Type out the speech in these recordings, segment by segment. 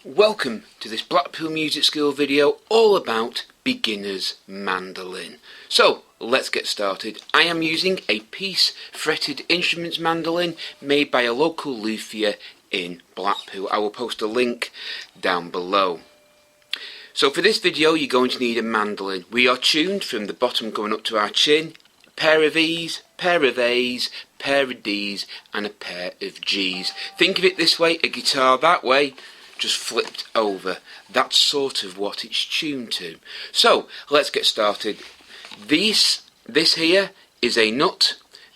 Welcome to this Blackpool Music School video all about beginner's mandolin. So let's get started. I am using a piece fretted instruments mandolin made by a local luthier in Blackpool. I will post a link down below. So for this video you're going to need a mandolin. We are tuned from the bottom going up to our chin. A pair of E's, pair of A's, pair of D's and a pair of G's. Think of it this way, a guitar that way, just flipped over. That's sort of what it's tuned to. So let's get started. This here is a nut,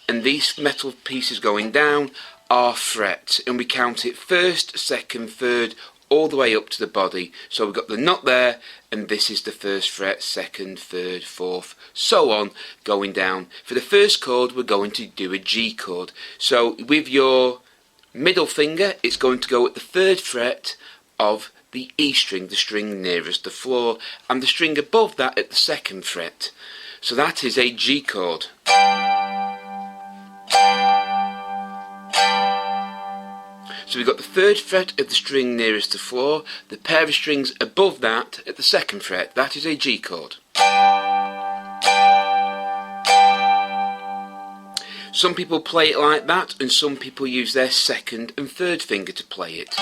and these metal pieces going down are frets, and we count it first, second, third, all the way up to the body. So we've got the nut there, and this is the first fret, second, third, fourth, so on, going down. For the first chord we're going to do a G chord. So with your middle finger it's going to go at the third fret of the E string, the string nearest the floor, and the string above that at the second fret. So that is a G chord. So we've got the third fret of the string nearest the floor, the pair of strings above that at the second fret. That is a G chord. Some people play it like that, and some people use their second and third finger to play it.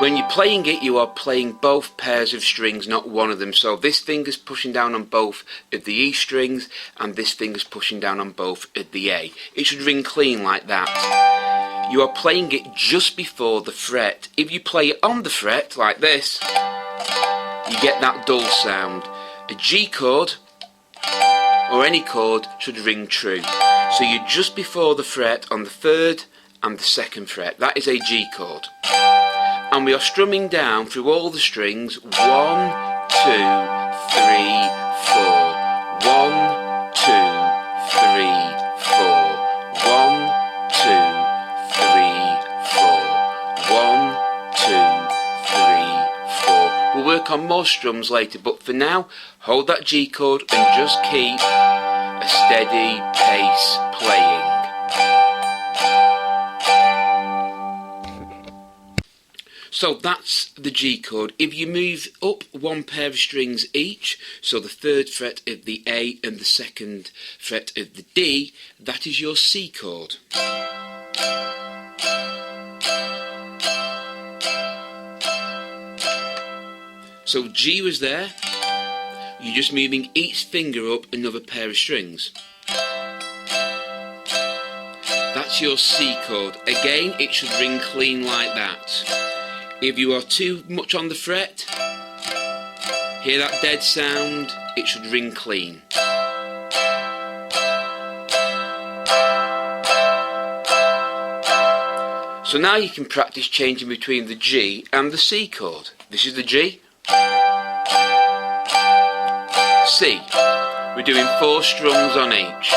When you're playing it, you are playing both pairs of strings, not one of them. So this finger's pushing down on both of the E strings, and this finger's pushing down on both of the A. It should ring clean like that. You are playing it just before the fret. If you play it on the fret, like this, you get that dull sound. A G chord, or any chord, should ring true. So you're just before the fret on the third and the second fret. That is a G chord. And we are strumming down through all the strings. 1, 2, 3, 4. 1, 2, 3, 4. 1, 2, 3, 4. 1, 2, 3, 4. We'll work on more strums later, but for now, hold that G chord and just keep a steady pace playing. So that's the G chord. If you move up one pair of strings each, so the third fret of the A and the second fret of the D, that is your C chord. So G was there. You're just moving each finger up another pair of strings. That's your C chord. Again, it should ring clean like that. If you are too much on the fret, hear that dead sound, it should ring clean. So now you can practice changing between the G and the C chord. This is the G. C. We're doing 4 strums on each.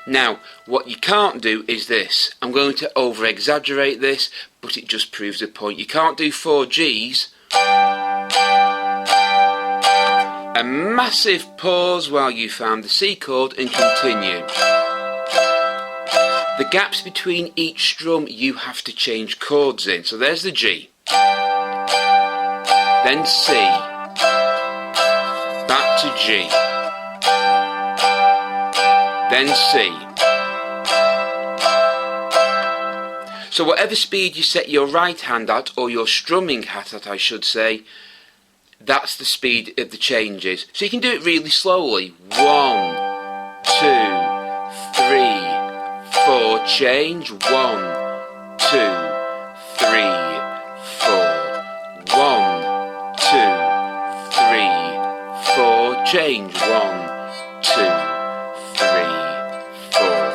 Now, what you can't do is this. I'm going to over-exaggerate this, but it just proves the point. You can't do 4 Gs. A massive pause while you found the C chord and continue. The gaps between each strum you have to change chords in. So there's the G. Then C. Back to G. Then C. So whatever speed you set your right hand at, or your strumming hat at I should say, that's the speed of the changes. So you can do it really slowly. 1, 2, 3, 4, change. 1, 2, 3, 4. 1, 2, 3, 4, change. 1, 2, 3, 4.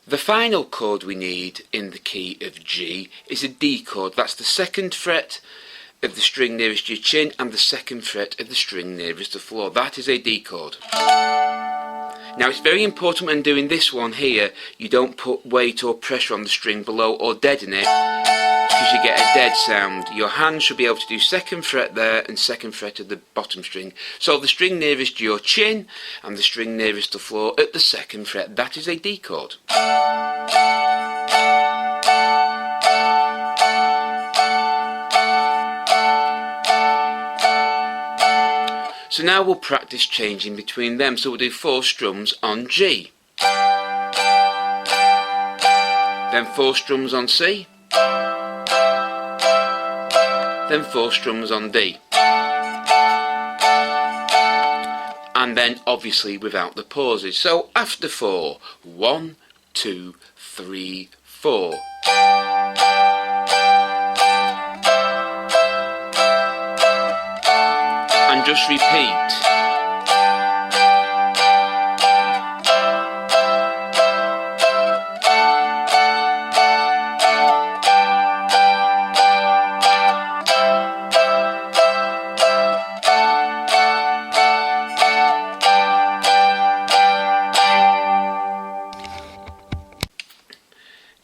The final chord we need in the key of G is a D chord. That's the second fret of the string nearest your chin and the second fret of the string nearest the floor. That is a D chord. Now it's very important when doing this one here, you don't put weight or pressure on the string below or deaden it. because you get a dead sound. Your hand should be able to do 2nd fret there and 2nd fret of the bottom string. So the string nearest your chin and the string nearest the floor at the 2nd fret, that is a D chord. So now we'll practice changing between them. So we'll do 4 strums on G, then 4 strums on C, then 4 strums on D, and then obviously without the pauses. So after 4, 1, 2, 3, 4. And just repeat.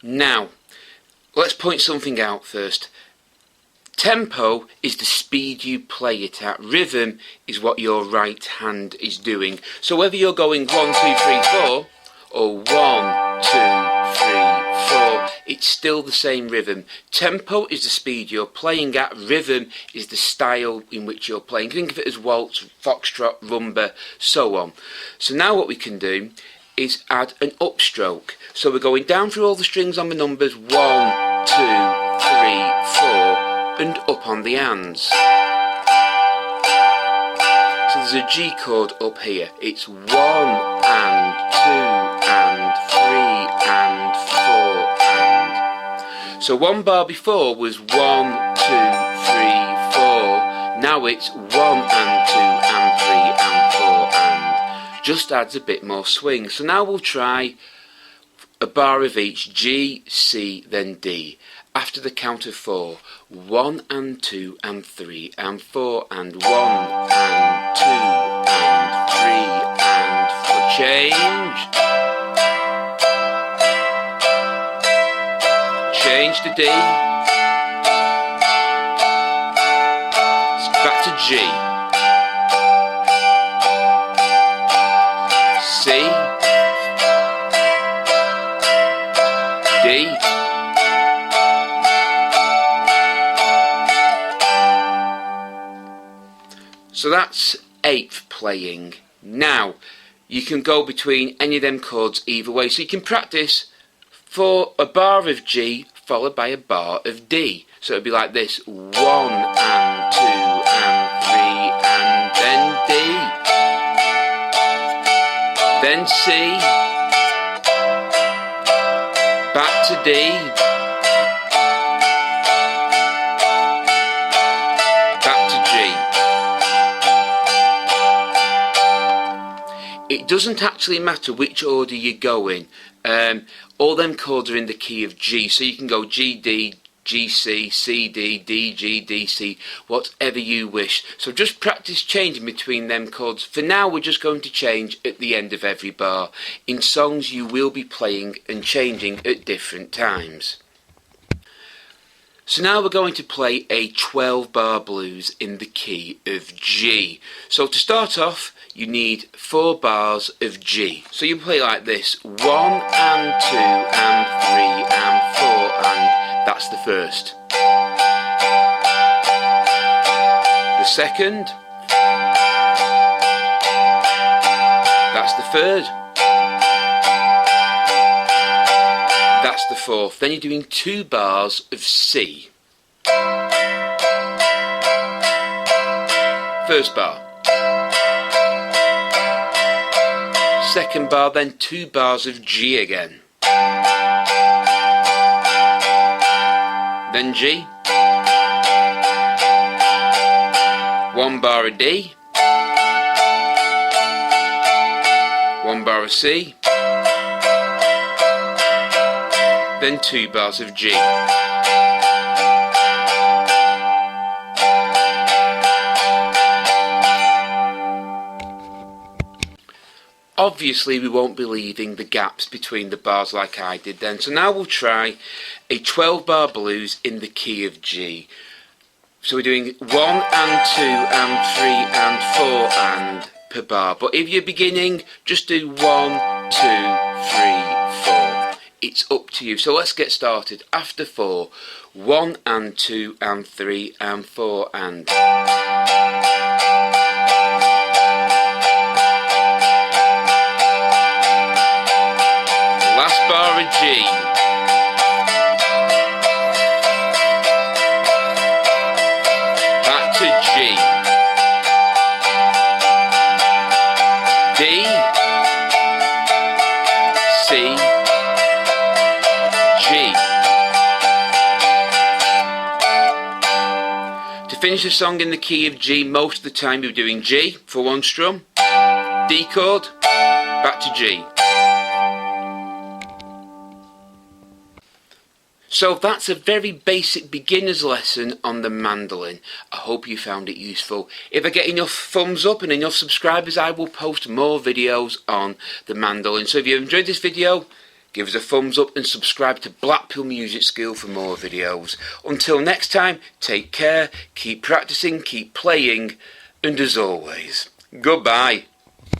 Now, let's point something out first. Tempo is the speed you play it at. Rhythm is what your right hand is doing. So whether you're going 1, 2, 3, 4 or 1, 2, 3, 4, it's still the same rhythm. Tempo is the speed you're playing at. Rhythm is the style in which you're playing. Think of it as waltz, foxtrot, rumba, so on. So now what we can do is add an upstroke. So we're going down through all the strings on the numbers 1, 2, 3, 4 and up on the hands. So there's a G chord up here. It's 1 and 2 and 3 and 4 and. So 1 bar before was 1, 2, 3, 4. Now it's 1 and 2 and 3 and 4 and. Just adds a bit more swing. So now we'll try a bar of each, G, C, then D. After the count of 4, 1 and 2 and 3 and 4 and 1 and 2 and 3 and 4. Change. Change to D. Back to G. C. D. So that's 8th playing. Now, you can go between any of them chords either way. So you can practice for a bar of G followed by a bar of D. So it'll be like this: 1 and 2 and 3 and then D. Then C. Back to D. It doesn't actually matter which order you go in. All them chords are in the key of G, so you can go G, D, G, C, C, D, D, G, D, C, whatever you wish. So just practice changing between them chords. For now, we're just going to change at the end of every bar. In songs, you will be playing and changing at different times. So now we're going to play a 12-bar blues in the key of G. So to start off, you need 4 bars of G. So you play like this: 1 and 2 and 3 and 4 and. That's the first. The second. That's the third. That's the fourth. Then you're doing 2 bars of C. First bar. Second bar, then 2 bars of G again. Then G. 1 bar of D. 1 bar of C. Then 2 bars of G. Obviously we won't be leaving the gaps between the bars like I did then. So now we'll try a 12 bar blues in the key of G. So we're doing 1 and 2 and 3 and 4 and per bar. But if you're beginning, just do 1, 2, 3, 4. It's up to you. So let's get started. After 4, 1 and 2 and 3 and 4 and. Last bar of G. Back to G. D. C. G. To finish the song in the key of G, most of the time you're doing G for one strum, D chord, back to G. So that's a very basic beginner's lesson on the mandolin. I hope you found it useful. If I get enough thumbs up and enough subscribers, I will post more videos on the mandolin. So if you enjoyed this video, give us a thumbs up and subscribe to Blackpool Music School for more videos. Until next time, take care, keep practicing, keep playing, and as always, goodbye.